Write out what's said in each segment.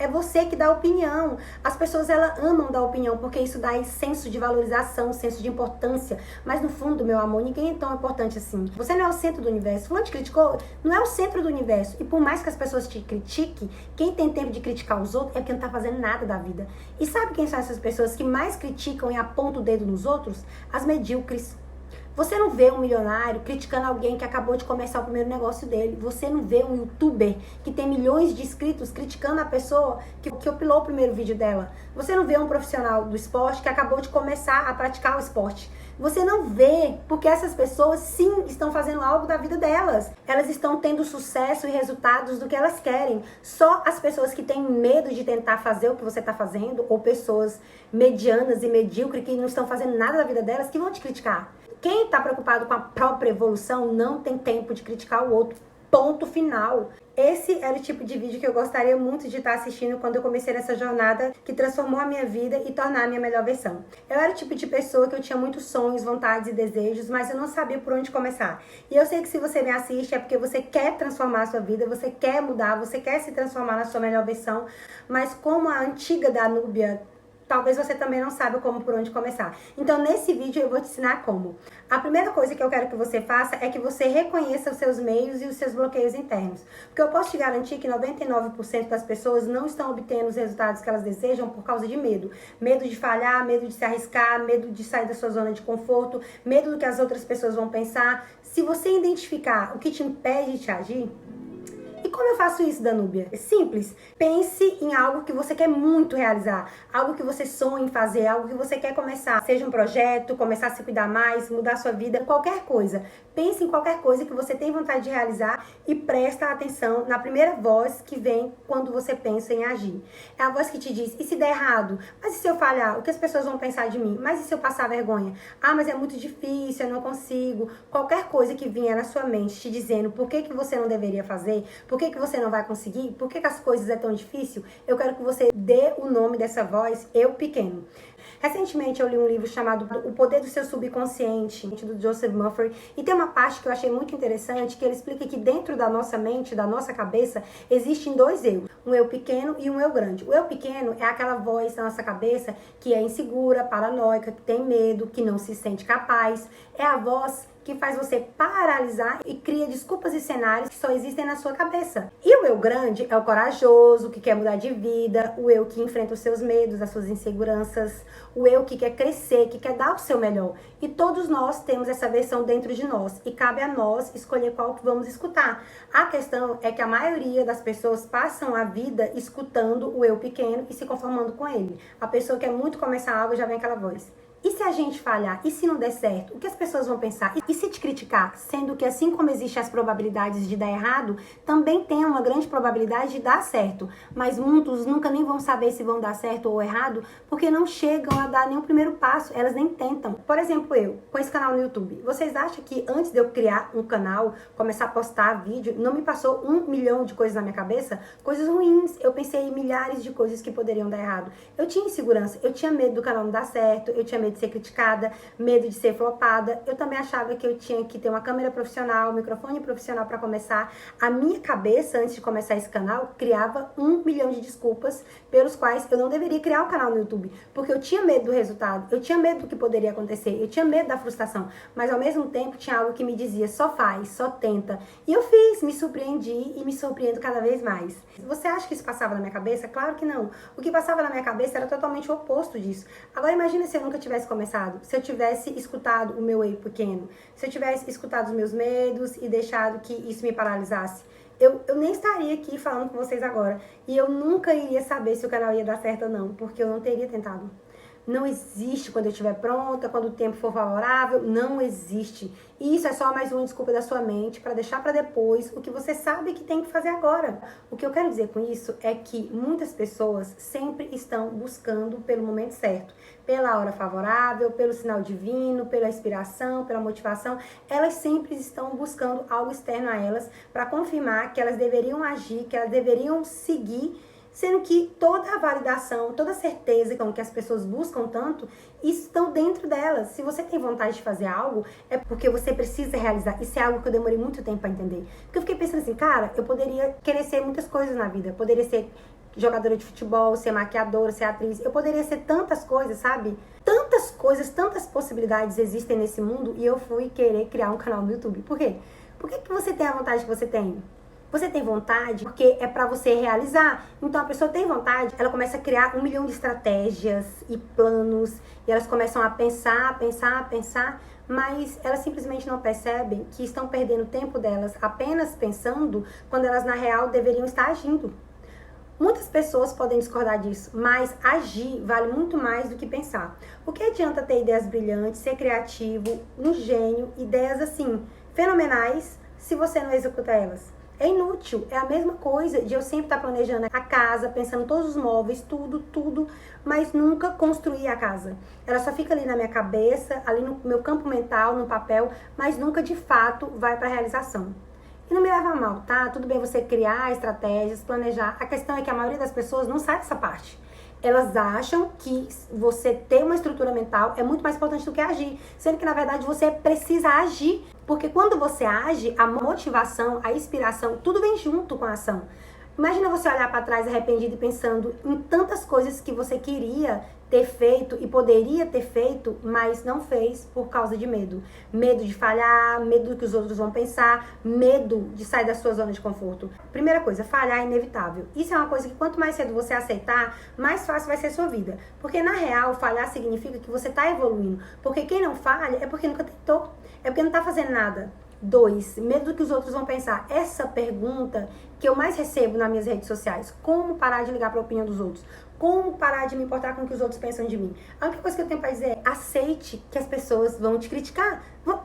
É você que dá opinião. As pessoas, elas amam dar opinião, porque isso dá senso de valorização, senso de importância. Mas no fundo, meu amor, ninguém é tão importante assim. Você não é o centro do universo. Fulano te criticou, não é o centro do universo. E por mais que as pessoas te critiquem, quem tem tempo de criticar os outros é porque não tá fazendo nada da vida. E sabe quem são essas pessoas que mais criticam e apontam o dedo nos outros? As medíocres. Você não vê um milionário criticando alguém que acabou de começar o primeiro negócio dele. Você não vê um youtuber que tem milhões de inscritos criticando a pessoa que uploadou o primeiro vídeo dela. Você não vê um profissional do esporte que acabou de começar a praticar o esporte. Você não vê, porque essas pessoas sim estão fazendo algo da vida delas. Elas estão tendo sucesso e resultados do que elas querem. Só as pessoas que têm medo de tentar fazer o que você está fazendo, ou pessoas medianas e medíocres que não estão fazendo nada da vida delas, que vão te criticar. Quem está preocupado com a própria evolução não tem tempo de criticar o outro. Ponto final. Esse era o tipo de vídeo que eu gostaria muito de estar assistindo quando eu comecei nessa jornada que transformou a minha vida e tornar a minha melhor versão. Eu era o tipo de pessoa que eu tinha muitos sonhos, vontades e desejos, mas eu não sabia por onde começar. E eu sei que se você me assiste é porque você quer transformar a sua vida, você quer mudar, você quer se transformar na sua melhor versão, mas como a antiga Danúbia, talvez você também não saiba como por onde começar. Então, nesse vídeo, eu vou te ensinar como. A primeira coisa que eu quero que você faça é que você reconheça os seus meios e os seus bloqueios internos. Porque eu posso te garantir que 99% das pessoas não estão obtendo os resultados que elas desejam por causa de medo. Medo de falhar, medo de se arriscar, medo de sair da sua zona de conforto, medo do que as outras pessoas vão pensar. Se você identificar o que te impede de te agir, e como eu faço isso, Danúbia? É simples. Pense em algo que você quer muito realizar. Algo que você sonha em fazer, algo que você quer começar. Seja um projeto, começar a se cuidar mais, mudar a sua vida, qualquer coisa. Pense em qualquer coisa que você tem vontade de realizar e presta atenção na primeira voz que vem quando você pensa em agir. É a voz que te diz, e se der errado? Mas e se eu falhar? O que as pessoas vão pensar de mim? Mas e se eu passar vergonha? Ah, mas é muito difícil, eu não consigo. Qualquer coisa que vinha na sua mente te dizendo por que você não deveria fazer, por que você não vai conseguir? Por que as coisas é tão difícil? Eu quero que você dê o nome dessa voz, eu pequeno. Recentemente eu li um livro chamado O Poder do Seu Subconsciente, do Joseph Murphy, e tem uma parte que eu achei muito interessante, que ele explica que dentro da nossa mente, da nossa cabeça, existem dois eu, um eu pequeno e um eu grande. O eu pequeno é aquela voz da nossa cabeça que é insegura, paranoica, que tem medo, que não se sente capaz. É a voz que faz você paralisar e cria desculpas e cenários que só existem na sua cabeça. E o eu grande é o corajoso, que quer mudar de vida, o eu que enfrenta os seus medos, as suas inseguranças, o eu que quer crescer, que quer dar o seu melhor. E todos nós temos essa versão dentro de nós e cabe a nós escolher qual que vamos escutar. A questão é que a maioria das pessoas passam a vida escutando o eu pequeno e se conformando com ele. A pessoa quer muito começar algo, já vem aquela voz. E se a gente falhar? E se não der certo? O que as pessoas vão pensar? E se te criticar? Sendo que assim como existem as probabilidades de dar errado, também tem uma grande probabilidade de dar certo. Mas muitos nunca nem vão saber se vão dar certo ou errado, porque não chegam a dar nem o primeiro passo, elas nem tentam. Por exemplo, eu, com esse canal no YouTube. Vocês acham que antes de eu criar um canal, começar a postar vídeo, não me passou 1 milhão de coisas na minha cabeça? Coisas ruins. Eu pensei em milhares de coisas que poderiam dar errado. Eu tinha insegurança, eu tinha medo do canal não dar certo, eu tinha medo de ser criticada, medo de ser flopada. Eu também achava que eu tinha que ter uma câmera profissional, um microfone profissional para começar. A minha cabeça, antes de começar esse canal, criava 1 milhão de desculpas pelos quais eu não deveria criar um canal no YouTube, porque eu tinha medo do resultado, eu tinha medo do que poderia acontecer, eu tinha medo da frustração, mas ao mesmo tempo tinha algo que me dizia, só faz, só tenta. E eu fiz, me surpreendi e me surpreendo cada vez mais. Você acha que isso passava na minha cabeça? Claro que não. O que passava na minha cabeça era totalmente o oposto disso. Agora imagina se eu nunca tivesse começado, se eu tivesse escutado o meu eu pequeno, se eu tivesse escutado os meus medos e deixado que isso me paralisasse. Eu nem estaria aqui falando com vocês agora. E eu nunca iria saber se o canal ia dar certo ou não, porque eu não teria tentado. Não existe quando eu estiver pronta, quando o tempo for favorável, não existe. E isso é só mais uma desculpa da sua mente para deixar para depois o que você sabe que tem que fazer agora. O que eu quero dizer com isso é que muitas pessoas sempre estão buscando pelo momento certo, pela hora favorável, pelo sinal divino, pela inspiração, pela motivação. Elas sempre estão buscando algo externo a elas para confirmar que elas deveriam agir, que elas deveriam seguir, sendo que toda a validação, toda a certeza que as pessoas buscam tanto, estão dentro delas. Se você tem vontade de fazer algo, é porque você precisa realizar. Isso é algo que eu demorei muito tempo para entender. Porque eu fiquei pensando assim, cara, eu poderia querer ser muitas coisas na vida. Eu poderia ser jogadora de futebol, ser maquiadora, ser atriz. Eu poderia ser tantas coisas, sabe? Tantas coisas, tantas possibilidades existem nesse mundo e eu fui querer criar um canal no YouTube. Por quê? Por que você tem a vontade que você tem? Você tem vontade porque é pra você realizar. Então a pessoa tem vontade, ela começa a criar 1 milhão de estratégias e planos. E elas começam a pensar, mas elas simplesmente não percebem que estão perdendo o tempo delas apenas pensando, quando elas na real deveriam estar agindo. Muitas pessoas podem discordar disso, mas agir vale muito mais do que pensar. O que adianta ter ideias brilhantes, ser criativo, um gênio, ideias assim, fenomenais, se você não executa elas? É inútil, é a mesma coisa de eu sempre estar planejando a casa, pensando em todos os móveis, tudo, mas nunca construir a casa. Ela só fica ali na minha cabeça, ali no meu campo mental, no papel, mas nunca de fato vai para a realização. E não me leva a mal, tá? Tudo bem você criar estratégias, planejar. A questão é que a maioria das pessoas não sabe dessa parte. Elas acham que você ter uma estrutura mental é muito mais importante do que agir. Sendo que, na verdade, você precisa agir. Porque quando você age, a motivação, a inspiração, tudo vem junto com a ação. Imagina você olhar para trás arrependido e pensando em tantas coisas que você queria ter feito e poderia ter feito, mas não fez por causa de medo. Medo de falhar, medo do que os outros vão pensar, medo de sair da sua zona de conforto. Primeira coisa, falhar é inevitável. Isso é uma coisa que quanto mais cedo você aceitar, mais fácil vai ser a sua vida. Porque na real, falhar significa que você está evoluindo. Porque quem não falha é porque nunca tentou, é porque não está fazendo nada. 2, medo do que os outros vão pensar. Essa pergunta que eu mais recebo nas minhas redes sociais. Como parar de ligar para a opinião dos outros? Como parar de me importar com o que os outros pensam de mim? A única coisa que eu tenho para dizer é: aceite que as pessoas vão te criticar.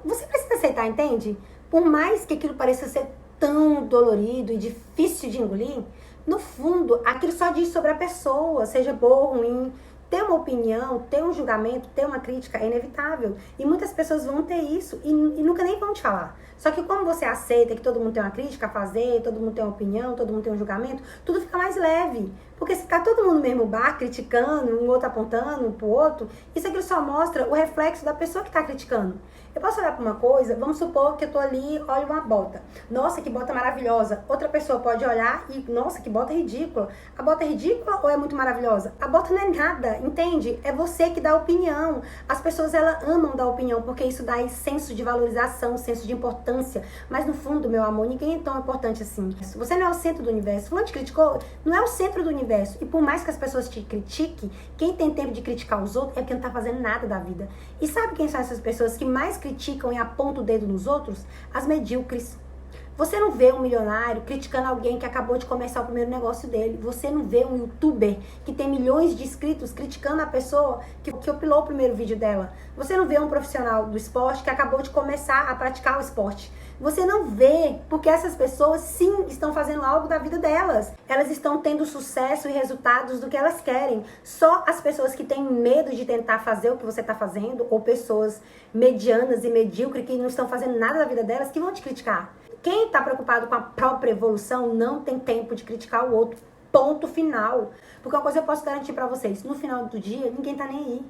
Você precisa aceitar, entende? Por mais que aquilo pareça ser tão dolorido e difícil de engolir, no fundo, aquilo só diz sobre a pessoa, seja boa ou ruim. Ter uma opinião, ter um julgamento, ter uma crítica é inevitável. E muitas pessoas vão ter isso e nunca nem vão te falar. Só que como você aceita que todo mundo tem uma crítica a fazer, todo mundo tem uma opinião, todo mundo tem um julgamento, tudo fica mais leve. Porque se ficar todo mundo no mesmo bar, criticando, um outro apontando pro outro, isso aqui só mostra o reflexo da pessoa que tá criticando. Eu posso olhar para uma coisa, vamos supor que eu tô ali, olho uma bota. Nossa, que bota maravilhosa. Outra pessoa pode olhar e, nossa, que bota ridícula. A bota é ridícula ou é muito maravilhosa? A bota não é nada, entende? É você que dá opinião. As pessoas, elas amam dar opinião, porque isso dá senso de valorização, senso de importância. Mas no fundo, meu amor, ninguém é tão importante assim. Você não é o centro do universo. Fulano te criticou, não é o centro do universo. E por mais que as pessoas te critiquem, quem tem tempo de criticar os outros é porque não tá fazendo nada da vida. E sabe quem são essas pessoas que mais criticam e apontam o dedo nos outros? As medíocres. Você não vê um milionário criticando alguém que acabou de começar o primeiro negócio dele. Você não vê um youtuber que tem milhões de inscritos criticando a pessoa que uploadou o primeiro vídeo dela. Você não vê um profissional do esporte que acabou de começar a praticar o esporte. Você não vê, porque essas pessoas sim estão fazendo algo da vida delas. Elas estão tendo sucesso e resultados do que elas querem. Só as pessoas que têm medo de tentar fazer o que você está fazendo, ou pessoas medianas e medíocres que não estão fazendo nada da vida delas, que vão te criticar. Quem está preocupado com a própria evolução não tem tempo de criticar o outro. Ponto final. Porque uma coisa eu posso garantir para vocês: no final do dia, ninguém tá nem aí.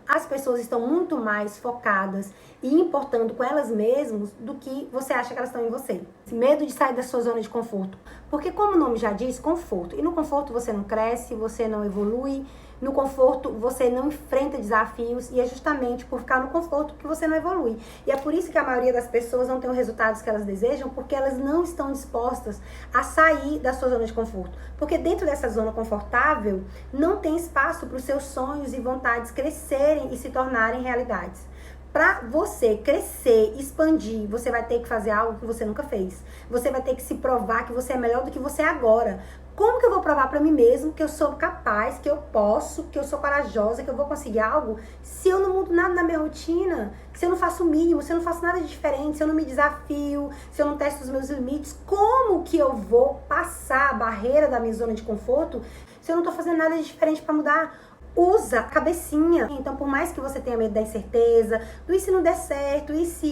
As pessoas estão muito mais focadas e importando com elas mesmas do que você acha que elas estão em você. Medo de sair da sua zona de conforto. Porque como o nome já diz, conforto. E no conforto você não cresce, você não evolui. No conforto você não enfrenta desafios. E é justamente por ficar no conforto que você não evolui. E é por isso que a maioria das pessoas não tem os resultados que elas desejam, porque elas não estão dispostas a sair da sua zona de conforto. Porque dentro dessa zona confortável não tem espaço para os seus sonhos e vontades crescerem e se tornarem realidades. Para você crescer, expandir, você vai ter que fazer algo que você nunca fez. Você vai ter que se provar que você é melhor do que você é agora. Como que eu vou provar para mim mesmo que eu sou capaz, que eu posso, que eu sou corajosa, que eu vou conseguir algo, se eu não mudo nada na minha rotina, se eu não faço o mínimo, se eu não faço nada de diferente, se eu não me desafio, se eu não testo os meus limites? Como que eu vou passar a barreira da minha zona de conforto se eu não tô fazendo nada de diferente para mudar? Usa a cabecinha. Então, por mais que você tenha medo da incerteza, do e se não der certo, e se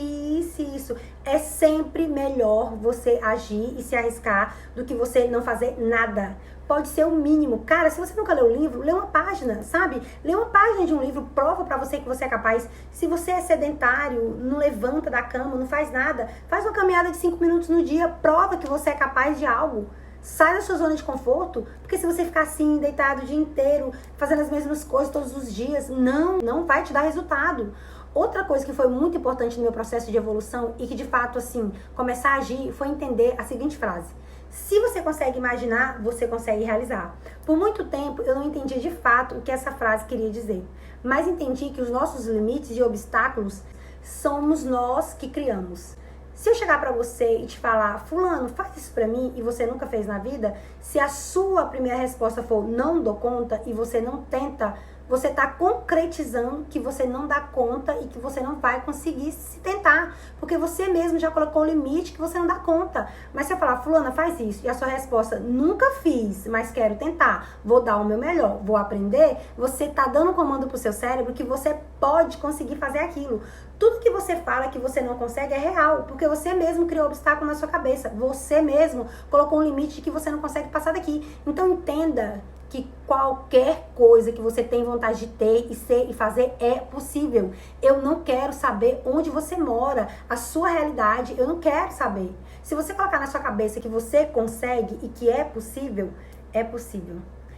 isso, é sempre melhor você agir e se arriscar do que você não fazer nada. Pode ser o mínimo. Cara, se você nunca leu o livro, lê uma página, sabe? Lê uma página de um livro, prova pra você que você é capaz. Se você é sedentário, não levanta da cama, não faz nada, faz uma caminhada de 5 minutos no dia, prova que você é capaz de algo. Sai da sua zona de conforto, porque se você ficar assim, deitado o dia inteiro, fazendo as mesmas coisas todos os dias, não vai te dar resultado. Outra coisa que foi muito importante no meu processo de evolução e que de fato, assim, começar a agir, foi entender a seguinte frase: se você consegue imaginar, você consegue realizar. Por muito tempo eu não entendi de fato o que essa frase queria dizer, mas entendi que os nossos limites e obstáculos somos nós que criamos. Se eu chegar pra você e te falar, fulano, faz isso pra mim, e você nunca fez na vida, se a sua primeira resposta for não dou conta e você não tenta, você tá concretizando que você não dá conta e que você não vai conseguir se tentar, porque você mesmo já colocou o limite que você não dá conta. Mas se eu falar, fulana, faz isso, e a sua resposta, nunca fiz, mas quero tentar, vou dar o meu melhor, vou aprender, você tá dando um comando pro seu cérebro que você pode conseguir fazer aquilo. Tudo que você fala que você não consegue é real, porque você mesmo criou obstáculo na sua cabeça. Você mesmo colocou um limite de que você não consegue passar daqui. Então entenda que qualquer coisa que você tem vontade de ter e ser e fazer é possível. Eu não quero saber onde você mora, a sua realidade, eu não quero saber. Se você colocar na sua cabeça que você consegue e que é possível, é possível.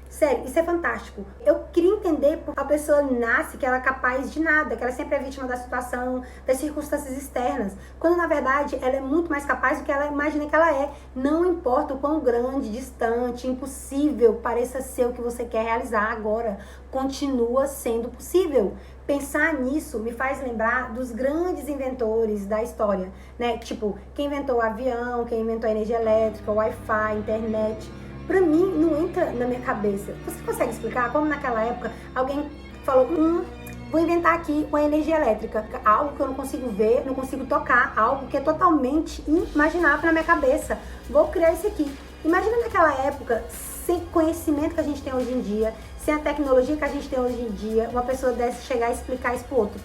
Sério, isso é fantástico. Eu queria entender porque a pessoa nasce que ela é capaz de nada, que ela sempre é vítima da situação, das circunstâncias externas, quando na verdade ela é muito mais capaz do que ela imagina que ela é. Não importa o quão grande, distante, impossível pareça ser o que você quer realizar agora, continua sendo possível. Pensar nisso me faz lembrar dos grandes inventores da história, né? Tipo, quem inventou o avião, quem inventou a energia elétrica, o Wi-Fi, internet. Pra mim, não entra na minha cabeça. Você consegue explicar como naquela época alguém falou, vou inventar aqui uma energia elétrica, algo que eu não consigo ver, não consigo tocar, algo que é totalmente inimaginável na minha cabeça. Vou criar isso aqui. Imagina naquela época, sem conhecimento que a gente tem hoje em dia, sem a tecnologia que a gente tem hoje em dia, uma pessoa desse chegar e explicar isso pro outro.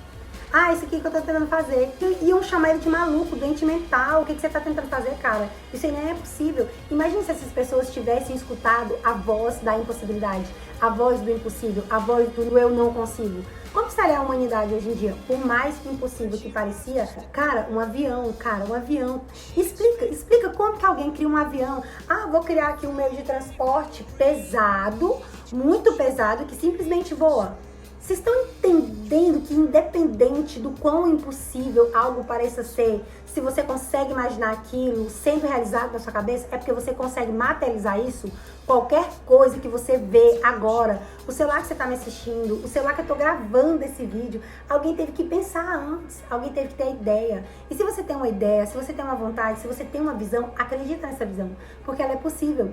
Ah, isso aqui que eu tô tentando fazer. Iam chamar ele de maluco, doente mental. O que você tá tentando fazer, cara? Isso aí não é possível. Imagina se essas pessoas tivessem escutado a voz da impossibilidade, a voz do impossível, a voz do eu não consigo. Como estaria a humanidade hoje em dia? Por mais impossível que parecia, cara, um avião. Explica como que alguém cria um avião. Ah, vou criar aqui um meio de transporte pesado, muito pesado, que simplesmente voa. Vocês estão entendendo que independente do quão impossível algo pareça ser, se você consegue imaginar aquilo sendo realizado na sua cabeça, é porque você consegue materializar isso? Qualquer coisa que você vê agora, o celular que você está me assistindo, o celular que eu estou gravando esse vídeo, alguém teve que pensar antes, alguém teve que ter ideia. E se você tem uma ideia, se você tem uma vontade, se você tem uma visão, acredita nessa visão, porque ela é possível.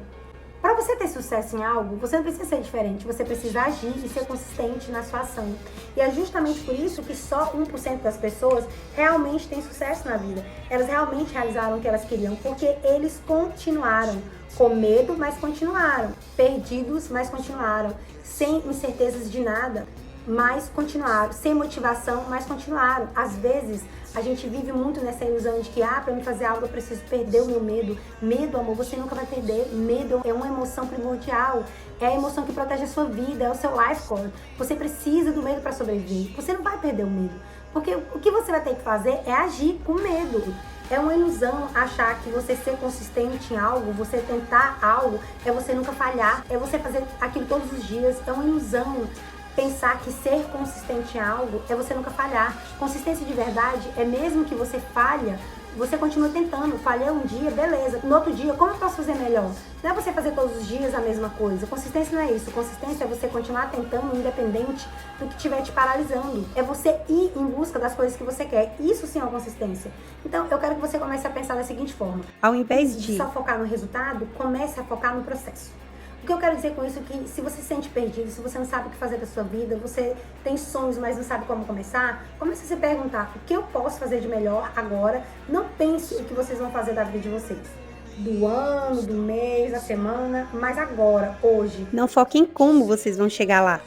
Para você ter sucesso em algo, você não precisa ser diferente, você precisa agir e ser consistente na sua ação. E é justamente por isso que só 1% das pessoas realmente têm sucesso na vida. Elas realmente realizaram o que elas queriam, porque eles continuaram com medo, mas continuaram. Perdidos, mas continuaram. Sem incertezas de nada, mas continuaram. Sem motivação, mas continuaram. Às vezes, a gente vive muito nessa ilusão de que, pra me fazer algo eu preciso perder o meu medo. Medo, amor, você nunca vai perder. Medo é uma emoção primordial. É a emoção que protege a sua vida, é o seu life core. Você precisa do medo para sobreviver. Você não vai perder o medo. Porque o que você vai ter que fazer é agir com medo. É uma ilusão achar que você ser consistente em algo, você tentar algo, é você nunca falhar. É você fazer aquilo todos os dias. É uma ilusão pensar que ser consistente em algo é você nunca falhar. Consistência de verdade é mesmo que você falha, você continua tentando. Falhei um dia, beleza. No outro dia, como eu posso fazer melhor? Não é você fazer todos os dias a mesma coisa. Consistência não é isso. Consistência é você continuar tentando, independente do que estiver te paralisando. É você ir em busca das coisas que você quer. Isso sim é uma consistência. Então, eu quero que você comece a pensar da seguinte forma. Ao invés de só focar no resultado, comece a focar no processo. O que eu quero dizer com isso é que se você se sente perdido, se você não sabe o que fazer da sua vida, você tem sonhos, mas não sabe como começar, comece a se perguntar o que eu posso fazer de melhor agora. Não pense o que vocês vão fazer da vida de vocês. Do ano, do mês, da semana, mas agora, hoje. Não foque em como vocês vão chegar lá.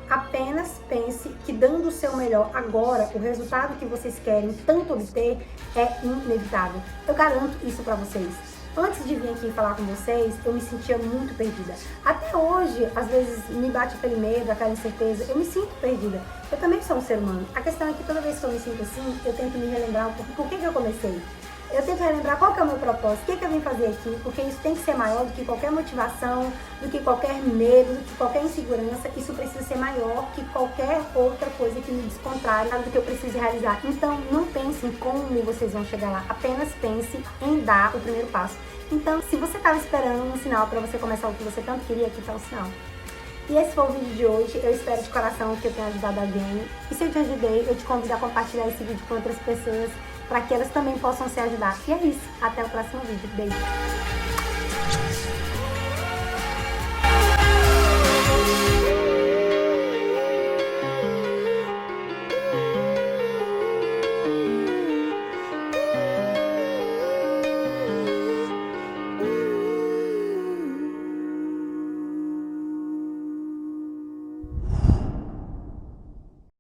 Apenas pense que dando o seu melhor agora, o resultado que vocês querem tanto obter é inevitável. Eu garanto isso pra vocês. Antes de vir aqui falar com vocês, eu me sentia muito perdida. Até hoje, às vezes, me bate aquele medo, aquela incerteza, eu me sinto perdida. Eu também sou um ser humano. A questão é que toda vez que eu me sinto assim, eu tento me relembrar por que eu comecei. Eu tento relembrar qual que é o meu propósito, o que eu vim fazer aqui, porque isso tem que ser maior do que qualquer motivação, do que qualquer medo, do que qualquer insegurança. Isso precisa ser maior que qualquer outra coisa que me descontrária do que eu preciso realizar. Então, não pense em como vocês vão chegar lá, apenas pense em dar o primeiro passo. Então, se você estava esperando um sinal para você começar o que você tanto queria, aqui está o sinal. E esse foi o vídeo de hoje. Eu espero de coração que eu tenha ajudado alguém. E se eu te ajudei, eu te convido a compartilhar esse vídeo com outras pessoas, para que elas também possam se ajudar. E é isso. Até o próximo vídeo. Beijo.